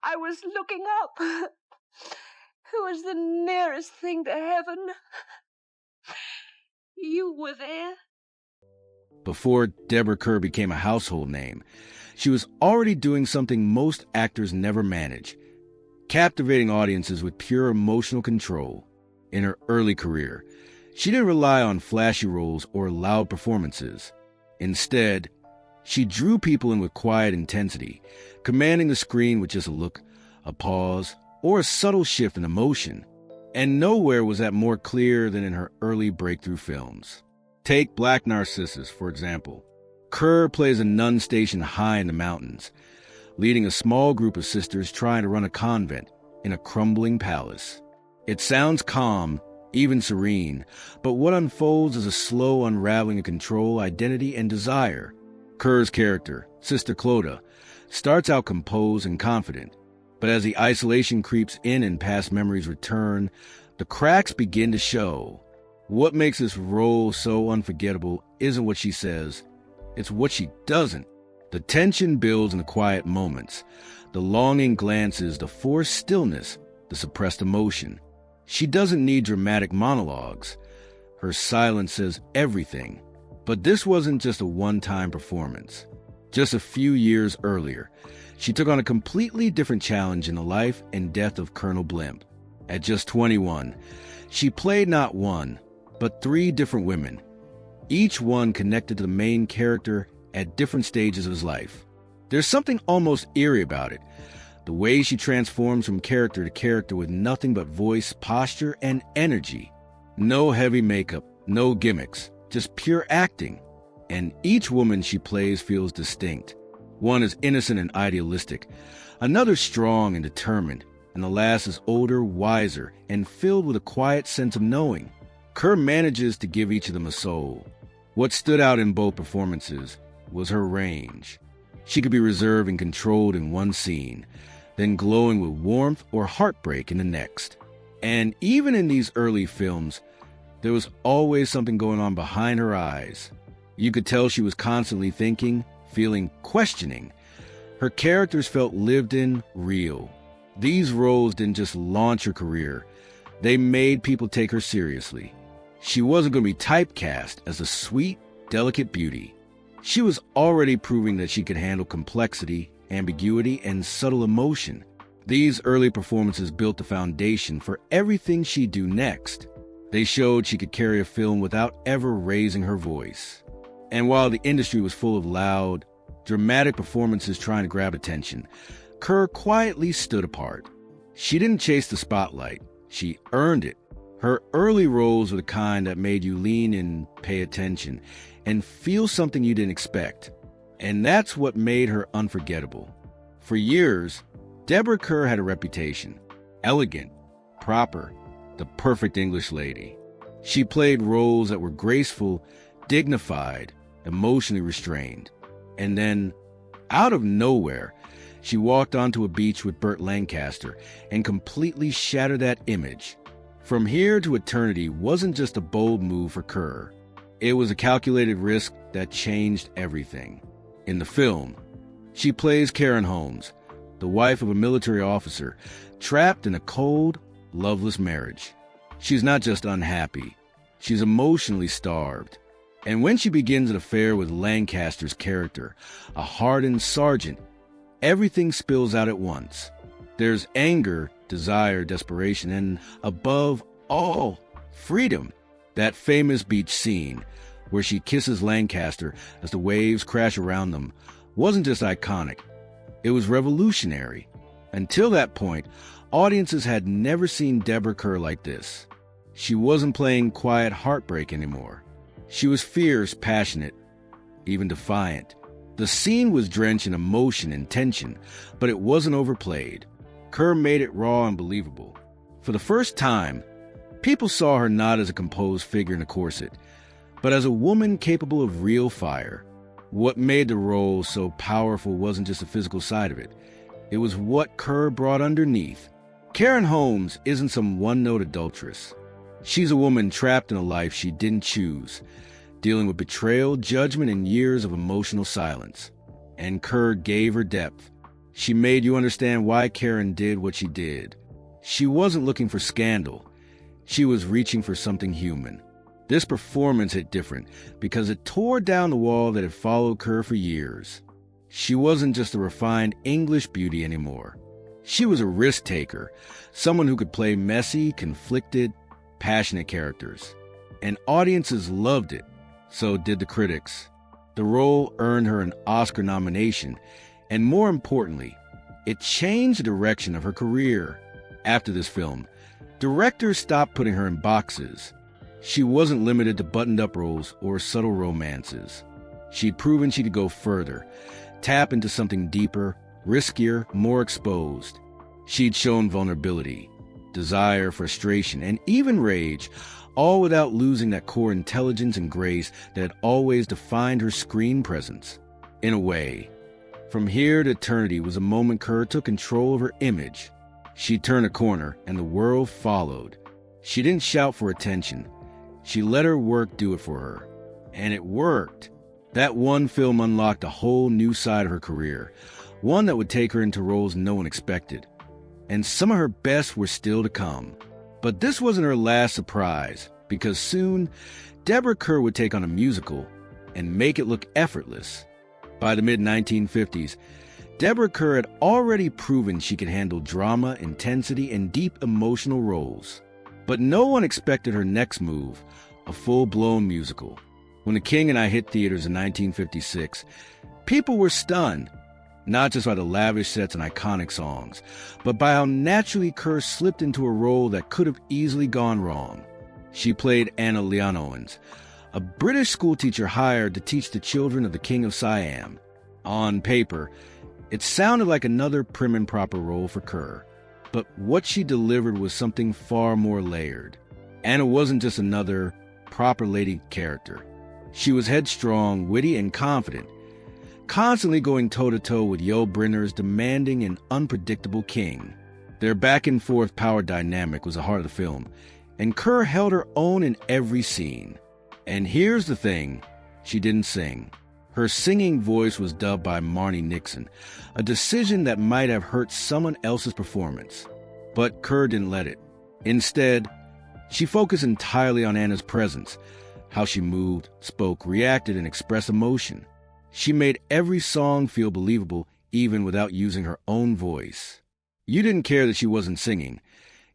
I was looking up. It was the nearest thing to heaven. You were there. Before Deborah Kerr became a household name, she was already doing something most actors never manage, captivating audiences with pure emotional control. In her early career, she didn't rely on flashy roles or loud performances. Instead, she drew people in with quiet intensity, commanding the screen with just a look, a pause, or a subtle shift in emotion. And nowhere was that more clear than in her early breakthrough films. Take Black Narcissus, for example. Kerr plays a nun stationed high in the mountains, leading a small group of sisters trying to run a convent in a crumbling palace. It sounds calm, even serene, but what unfolds is a slow unraveling of control, identity, and desire. Kerr's character, Sister Clodagh, starts out composed and confident, but as the isolation creeps in and past memories return, the cracks begin to show. What makes this role so unforgettable isn't what she says, it's what she doesn't. The tension builds in the quiet moments, the longing glances, the forced stillness, the suppressed emotion. She doesn't need dramatic monologues. Her silence says everything. But this wasn't just a one-time performance. Just a few years earlier, she took on a completely different challenge in the life and death of Colonel Blimp. At just 21, she played not one, but 3 different women, each one connected to the main character at different stages of his life. There's something almost eerie about it, the way she transforms from character to character with nothing but voice, posture, and energy. No heavy makeup, no gimmicks, just pure acting. And each woman she plays feels distinct. One is innocent and idealistic, another strong and determined, and the last is older, wiser, and filled with a quiet sense of knowing. Kerr manages to give each of them a soul. What stood out in both performances was her range. She could be reserved and controlled in one scene, then glowing with warmth or heartbreak in the next. And even in these early films, there was always something going on behind her eyes. You could tell she was constantly thinking, feeling, questioning. Her characters felt lived in, real. These roles didn't just launch her career, they made people take her seriously. She wasn't going to be typecast as a sweet, delicate beauty. She was already proving that she could handle complexity, ambiguity, and subtle emotion. These early performances built the foundation for everything she'd do next. They showed she could carry a film without ever raising her voice. And while the industry was full of loud, dramatic performances trying to grab attention, Kerr quietly stood apart. She didn't chase the spotlight, she earned it. Her early roles were the kind that made you lean in, pay attention, and feel something you didn't expect. And that's what made her unforgettable. For years, Deborah Kerr had a reputation. Elegant, proper, the perfect English lady. She played roles that were graceful, dignified, emotionally restrained. And then, out of nowhere, she walked onto a beach with Burt Lancaster and completely shattered that image. From Here to Eternity wasn't just a bold move for Kerr. It was a calculated risk that changed everything. In the film, she plays Karen Holmes, the wife of a military officer, trapped in a cold, loveless marriage. She's not just unhappy, she's emotionally starved. And when she begins an affair with Lancaster's character, a hardened sergeant, everything spills out at once. There's anger, desire, desperation, and above all, freedom. That famous beach scene where she kisses Lancaster as the waves crash around them wasn't just iconic, it was revolutionary. Until that point, audiences had never seen Deborah Kerr like this. She wasn't playing quiet heartbreak anymore. She was fierce, passionate, even defiant. The scene was drenched in emotion and tension, but it wasn't overplayed. Kerr made it raw and believable. For the first time, people saw her not as a composed figure in a corset, but as a woman capable of real fire. What made the role so powerful wasn't just the physical side of it. It was what Kerr brought underneath. Karen Holmes isn't some one-note adulteress. She's a woman trapped in a life she didn't choose, dealing with betrayal, judgment, and years of emotional silence. And Kerr gave her depth. She made you understand why Karen did what she did. She wasn't looking for scandal. She was reaching for something human. This performance hit different because it tore down the wall that had followed Kerr for years. She wasn't just a refined English beauty anymore. She was a risk-taker, someone who could play messy, conflicted, passionate characters. And audiences loved it. So did the critics. The role earned her an Oscar nomination, and more importantly, it changed the direction of her career. After this film, directors stopped putting her in boxes. She wasn't limited to buttoned-up roles or subtle romances. She'd proven she could go further, tap into something deeper, riskier, more exposed. She'd shown vulnerability, desire, frustration, and even rage, all without losing that core intelligence and grace that had always defined her screen presence. In a way, From Here to Eternity was a moment Kerr took control of her image. She turned a corner, and the world followed. She didn't shout for attention. She let her work do it for her. And it worked. That one film unlocked a whole new side of her career, one that would take her into roles no one expected. And some of her best were still to come. But this wasn't her last surprise, because soon, Deborah Kerr would take on a musical and make it look effortless. By the mid-1950s, Deborah Kerr had already proven she could handle drama, intensity, and deep emotional roles. But no one expected her next move, a full-blown musical. When The King and I hit theaters in 1956, people were stunned, not just by the lavish sets and iconic songs, but by how naturally Kerr slipped into a role that could have easily gone wrong. She played Anna Leonowens, a British schoolteacher hired to teach the children of the King of Siam. On paper, it sounded like another prim and proper role for Kerr, but what she delivered was something far more layered. Anna wasn't just another proper lady character. She was headstrong, witty, and confident, constantly going toe-to-toe with Yul Brynner's demanding and unpredictable king. Their back-and-forth power dynamic was the heart of the film, and Kerr held her own in every scene. And here's the thing, she didn't sing. Her singing voice was dubbed by Marni Nixon, a decision that might have hurt someone else's performance. But Kerr didn't let it. Instead, she focused entirely on Anna's presence, how she moved, spoke, reacted, and expressed emotion. She made every song feel believable, even without using her own voice. You didn't care that she wasn't singing.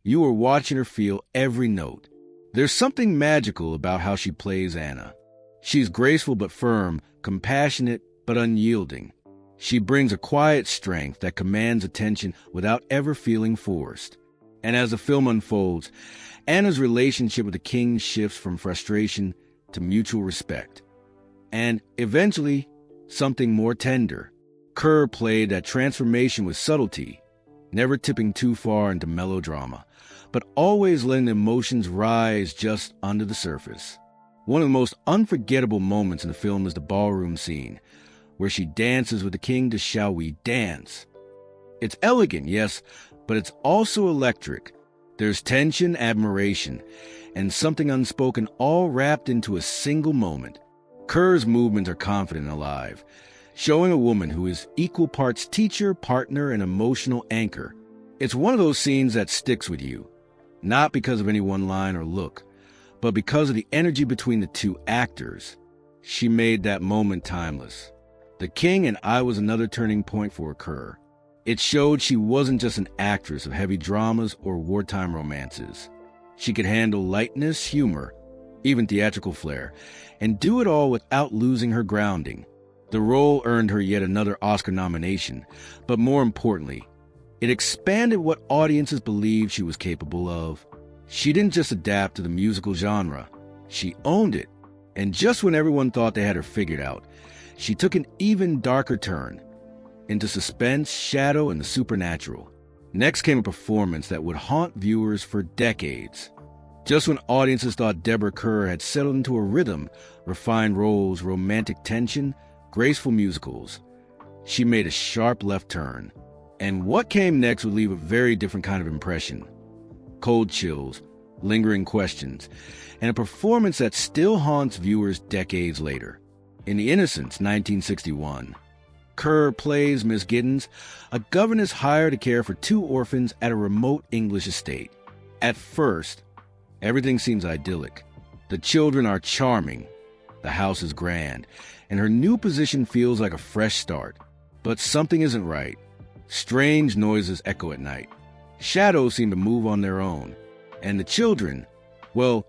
You were watching her feel every note. There's something magical about how she plays Anna. She's graceful but firm, compassionate but unyielding. She brings a quiet strength that commands attention without ever feeling forced. And as the film unfolds, Anna's relationship with the king shifts from frustration to mutual respect. And eventually, something more tender. Kerr played that transformation with subtlety, never tipping too far into melodrama, but always letting the emotions rise just under the surface. One of the most unforgettable moments in the film is the ballroom scene, where she dances with the king to Shall We Dance. It's elegant, yes, but it's also electric. There's tension, admiration, and something unspoken all wrapped into a single moment. Kerr's movements are confident and alive, showing a woman who is equal parts teacher, partner, and emotional anchor. It's one of those scenes that sticks with you, not because of any one line or look, but because of the energy between the two actors. She made that moment timeless. The King and I was another turning point for Kerr. It showed she wasn't just an actress of heavy dramas or wartime romances. She could handle lightness, humor, even theatrical flair, and do it all without losing her grounding. The role earned her yet another Oscar nomination, but more importantly, it expanded what audiences believed she was capable of. She didn't just adapt to the musical genre, she owned it. And just when everyone thought they had her figured out, she took an even darker turn, into suspense, shadow, and the supernatural. Next came a performance that would haunt viewers for decades. Just when audiences thought Deborah Kerr had settled into a rhythm, refined roles, romantic tension, graceful musicals, she made a sharp left turn. And what came next would leave a very different kind of impression. Cold chills, lingering questions, and a performance that still haunts viewers decades later. In The Innocents, 1961, Kerr plays Miss Giddens, a governess hired to care for 2 orphans at a remote English estate. At first, everything seems idyllic. The children are charming, the house is grand, and her new position feels like a fresh start. But something isn't right. Strange noises echo at night. Shadows seem to move on their own. And the children, well,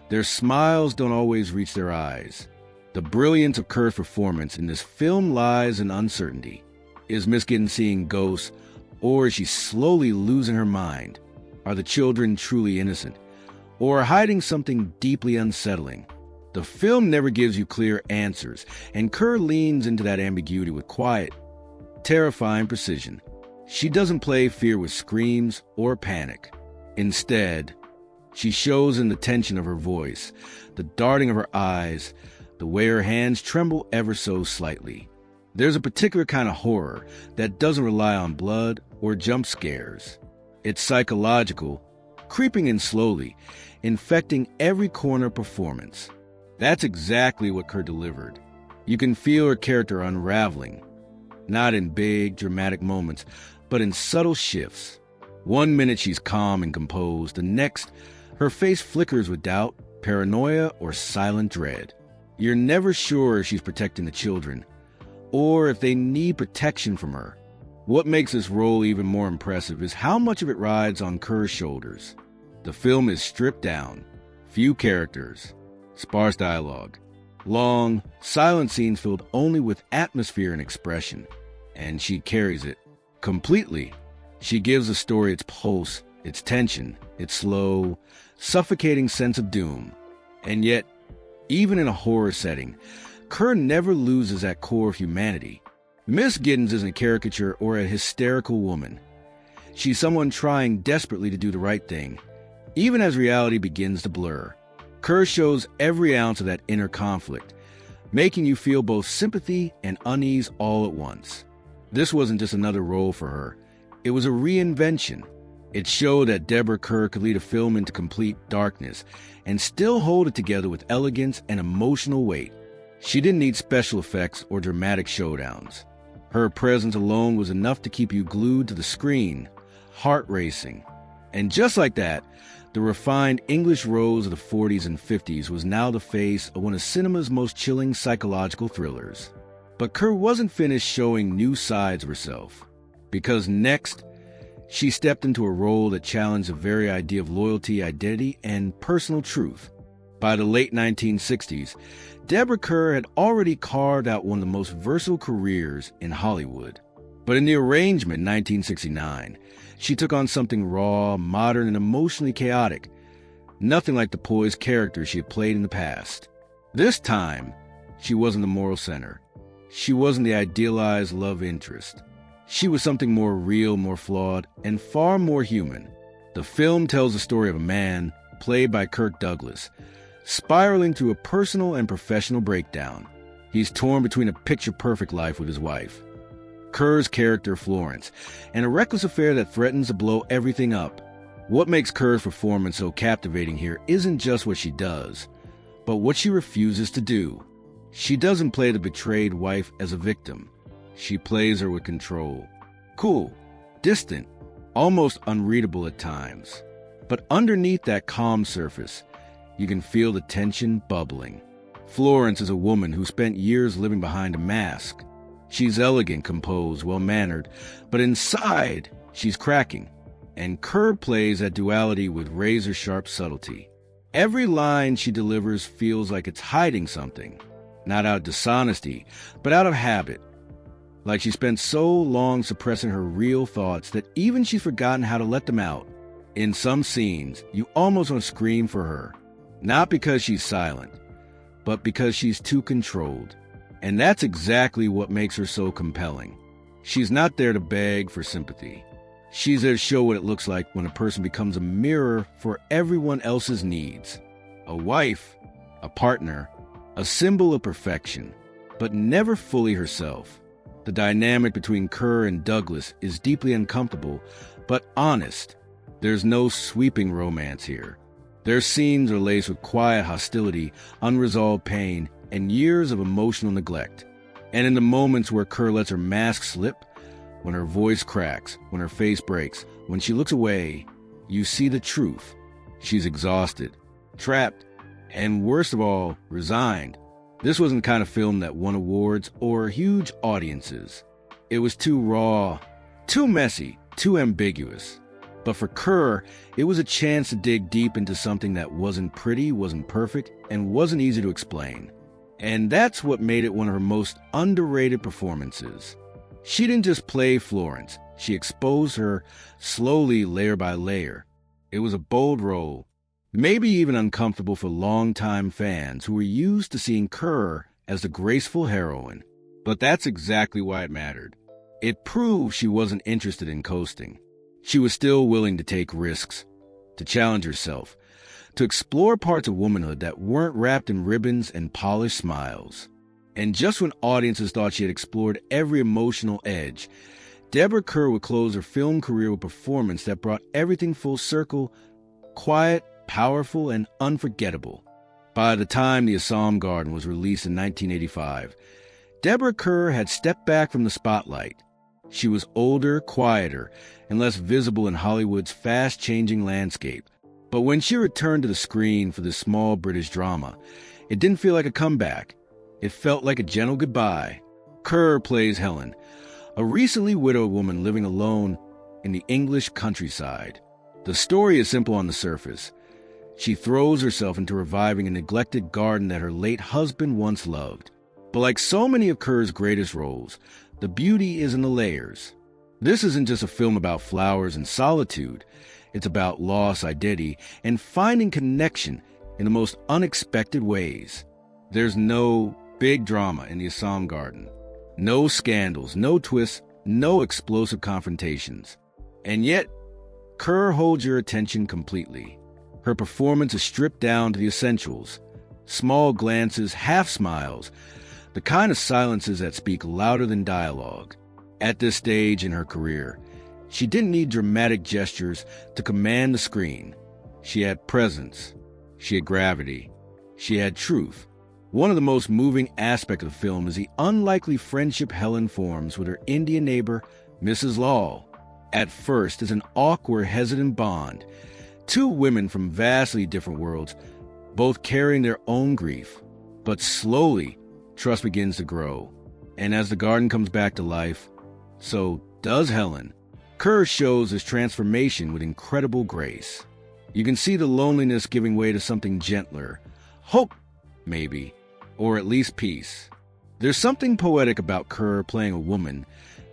their smiles don't always reach their eyes. The brilliance of Kerr's performance in this film lies in uncertainty. Is Miss Giddens seeing ghosts, or is she slowly losing her mind? Are the children truly innocent, or hiding something deeply unsettling? The film never gives you clear answers, and Kerr leans into that ambiguity with quiet, terrifying precision. She doesn't play fear with screams or panic. Instead, she shows in the tension of her voice, the darting of her eyes, the way her hands tremble ever so slightly. There's a particular kind of horror that doesn't rely on blood or jump scares. It's psychological, creeping in slowly, infecting every corner of performance. That's exactly what Kerr delivered. You can feel her character unraveling, not in big, dramatic moments, but in subtle shifts. One minute she's calm and composed, the next, her face flickers with doubt, paranoia, or silent dread. You're never sure if she's protecting the children, or if they need protection from her. What makes this role even more impressive is how much of it rides on Kerr's shoulders. The film is stripped down, few characters, sparse dialogue, long, silent scenes filled only with atmosphere and expression, and she carries it completely. She gives the story its pulse, its tension, its slow, suffocating sense of doom. And yet, even in a horror setting, Kerr never loses that core of humanity. Miss Giddens isn't a caricature or a hysterical woman. She's someone trying desperately to do the right thing, even as reality begins to blur. Kerr shows every ounce of that inner conflict, making you feel both sympathy and unease all at once. This wasn't just another role for her. It was a reinvention. It showed that Deborah Kerr could lead a film into complete darkness and still hold it together with elegance and emotional weight. She didn't need special effects or dramatic showdowns. Her presence alone was enough to keep you glued to the screen, heart racing. And just like that, the refined English rose of the 40s and 50s was now the face of one of cinema's most chilling psychological thrillers. But Kerr wasn't finished showing new sides of herself, because next, she stepped into a role that challenged the very idea of loyalty, identity, and personal truth. By the late 1960s, Deborah Kerr had already carved out one of the most versatile careers in Hollywood. But in The Arrangement, 1969, she took on something raw, modern, and emotionally chaotic, nothing like the poised character she had played in the past. This time, she wasn't the moral center. She wasn't the idealized love interest. She was something more real, more flawed, and far more human. The film tells the story of a man, played by Kirk Douglas, spiraling through a personal and professional breakdown. He's torn between a picture-perfect life with his wife, Kerr's character Florence, and a reckless affair that threatens to blow everything up. What makes Kerr's performance so captivating here isn't just what she does, but what she refuses to do. She doesn't play the betrayed wife as a victim. She plays her with control. Cool, distant, almost unreadable at times. But underneath that calm surface, you can feel the tension bubbling. Florence is a woman who spent years living behind a mask. She's elegant, composed, well-mannered, but inside, she's cracking. And Kerr plays that duality with razor-sharp subtlety. Every line she delivers feels like it's hiding something, not out of dishonesty, but out of habit. Like she spent so long suppressing her real thoughts that even she's forgotten how to let them out. In some scenes, you almost want to scream for her. Not because she's silent, but because she's too controlled. And that's exactly what makes her so compelling. She's not there to beg for sympathy. She's there to show what it looks like when a person becomes a mirror for everyone else's needs. A wife, a partner, a symbol of perfection, but never fully herself. The dynamic between Kerr and Douglas is deeply uncomfortable, but honest. There's no sweeping romance here. Their scenes are laced with quiet hostility, unresolved pain, and years of emotional neglect. And in the moments where Kerr lets her mask slip, when her voice cracks, when her face breaks, when she looks away, you see the truth. She's exhausted, trapped, and worst of all, resigned. This wasn't the kind of film that won awards or huge audiences. It was too raw, too messy, too ambiguous. But for Kerr, it was a chance to dig deep into something that wasn't pretty, wasn't perfect, and wasn't easy to explain. And that's what made it one of her most underrated performances. She didn't just play Florence, she exposed her slowly, layer by layer. It was a bold role, maybe even uncomfortable for longtime fans who were used to seeing Kerr as the graceful heroine. But that's exactly why it mattered. It proved she wasn't interested in coasting. She was still willing to take risks, to challenge herself, to explore parts of womanhood that weren't wrapped in ribbons and polished smiles. And just when audiences thought she had explored every emotional edge, Deborah Kerr would close her film career with a performance that brought everything full circle, quiet, powerful, and unforgettable. By the time The Assam Garden was released in 1985, Deborah Kerr had stepped back from the spotlight. She was older, quieter, and less visible in Hollywood's fast-changing landscape. But when she returned to the screen for this small British drama, it didn't feel like a comeback. It felt like a gentle goodbye. Kerr plays Helen, a recently widowed woman living alone in the English countryside. The story is simple on the surface. She throws herself into reviving a neglected garden that her late husband once loved. But like so many of Kerr's greatest roles, the beauty is in the layers. This isn't just a film about flowers and solitude. It's about loss, identity, and finding connection in the most unexpected ways. There's no big drama in The Assam Garden. No scandals, no twists, no explosive confrontations. And yet, Kerr holds your attention completely. Her performance is stripped down to the essentials. Small glances, half smiles, the kind of silences that speak louder than dialogue. At this stage in her career, she didn't need dramatic gestures to command the screen. She had presence. She had gravity. She had truth. One of the most moving aspects of the film is the unlikely friendship Helen forms with her Indian neighbor, Mrs. Law. At first, it's an awkward, hesitant bond. Two women from vastly different worlds, both carrying their own grief. But slowly, trust begins to grow. And as the garden comes back to life, so does Helen. Kerr shows this transformation with incredible grace. You can see the loneliness giving way to something gentler. Hope, maybe, or at least peace. There's something poetic about Kerr playing a woman,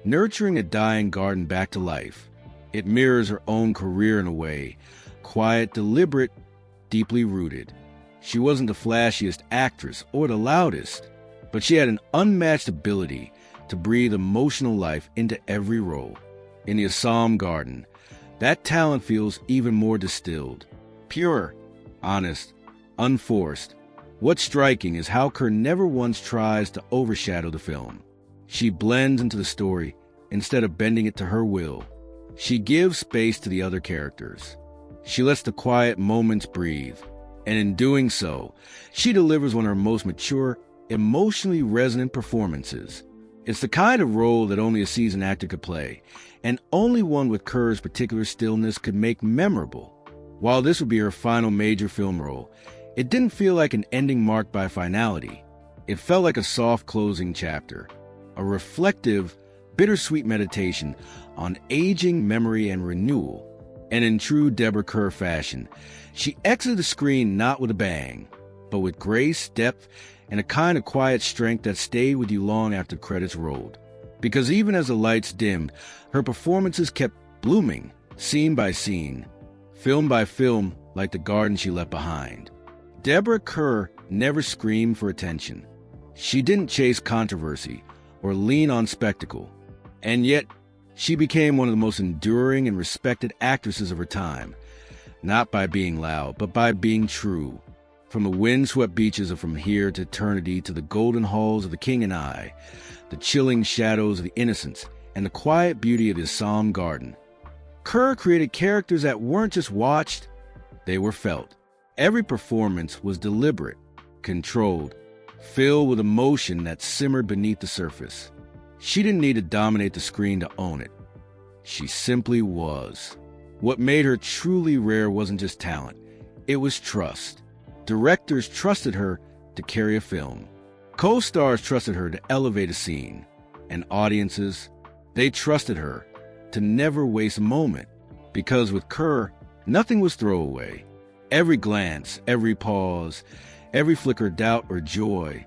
nurturing a dying garden back to life. It mirrors her own career in a way, quiet, deliberate, deeply rooted. She wasn't the flashiest actress or the loudest, but she had an unmatched ability to breathe emotional life into every role. In The Assam Garden, that talent feels even more distilled, pure, honest, unforced. What's striking is how Kerr never once tries to overshadow the film. She blends into the story instead of bending it to her will. She gives space to the other characters. She lets the quiet moments breathe, and in doing so, she delivers one of her most mature, emotionally resonant performances. It's the kind of role that only a seasoned actor could play, and only one with Kerr's particular stillness could make memorable. While this would be her final major film role, it didn't feel like an ending marked by finality. It felt like a soft closing chapter, a reflective, bittersweet meditation on aging, memory, and renewal. And in true Deborah Kerr fashion, she exited the screen not with a bang, but with grace, depth, and a kind of quiet strength that stayed with you long after the credits rolled. Because even as the lights dimmed, her performances kept blooming, scene by scene, film by film, like the garden she left behind. Deborah Kerr never screamed for attention. She didn't chase controversy or lean on spectacle. And yet, she became one of the most enduring and respected actresses of her time, not by being loud, but by being true. From the windswept beaches of From Here to Eternity to the golden halls of The King and I, the chilling shadows of The Innocents, and the quiet beauty of the Assam Garden, Kerr created characters that weren't just watched, they were felt. Every performance was deliberate, controlled, filled with emotion that simmered beneath the surface. She didn't need to dominate the screen to own it. She simply was. What made her truly rare wasn't just talent, it was trust. Directors trusted her to carry a film. Co-stars trusted her to elevate a scene. And audiences, they trusted her to never waste a moment. Because with Kerr, nothing was throwaway. Every glance, every pause, every flicker of doubt or joy,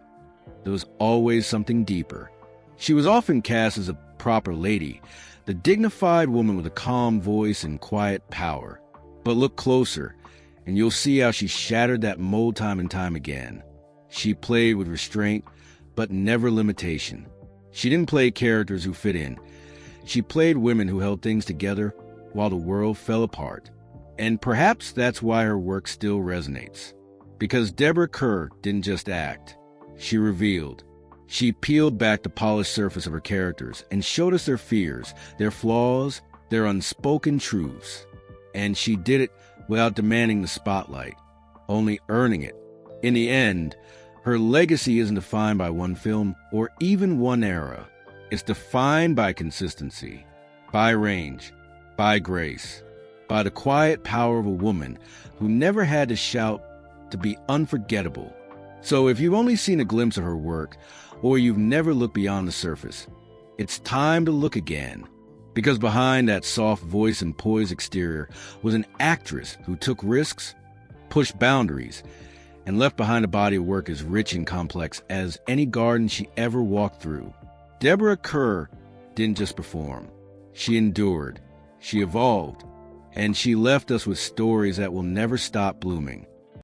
there was always something deeper. She was often cast as a proper lady, the dignified woman with a calm voice and quiet power. But look closer, and you'll see how she shattered that mold time and time again. She played with restraint, but never limitation. She didn't play characters who fit in. She played women who held things together while the world fell apart. And perhaps that's why her work still resonates. Because Deborah Kerr didn't just act. She revealed. She peeled back the polished surface of her characters and showed us their fears, their flaws, their unspoken truths. And she did it without demanding the spotlight, only earning it. In the end, her legacy isn't defined by one film or even one era. It's defined by consistency, by range, by grace, by the quiet power of a woman who never had to shout to be unforgettable. So if you've only seen a glimpse of her work, or you've never looked beyond the surface, it's time to look again. Because behind that soft voice and poised exterior was an actress who took risks, pushed boundaries, and left behind a body of work as rich and complex as any garden she ever walked through. Deborah Kerr didn't just perform. She endured, she evolved, and she left us with stories that will never stop blooming.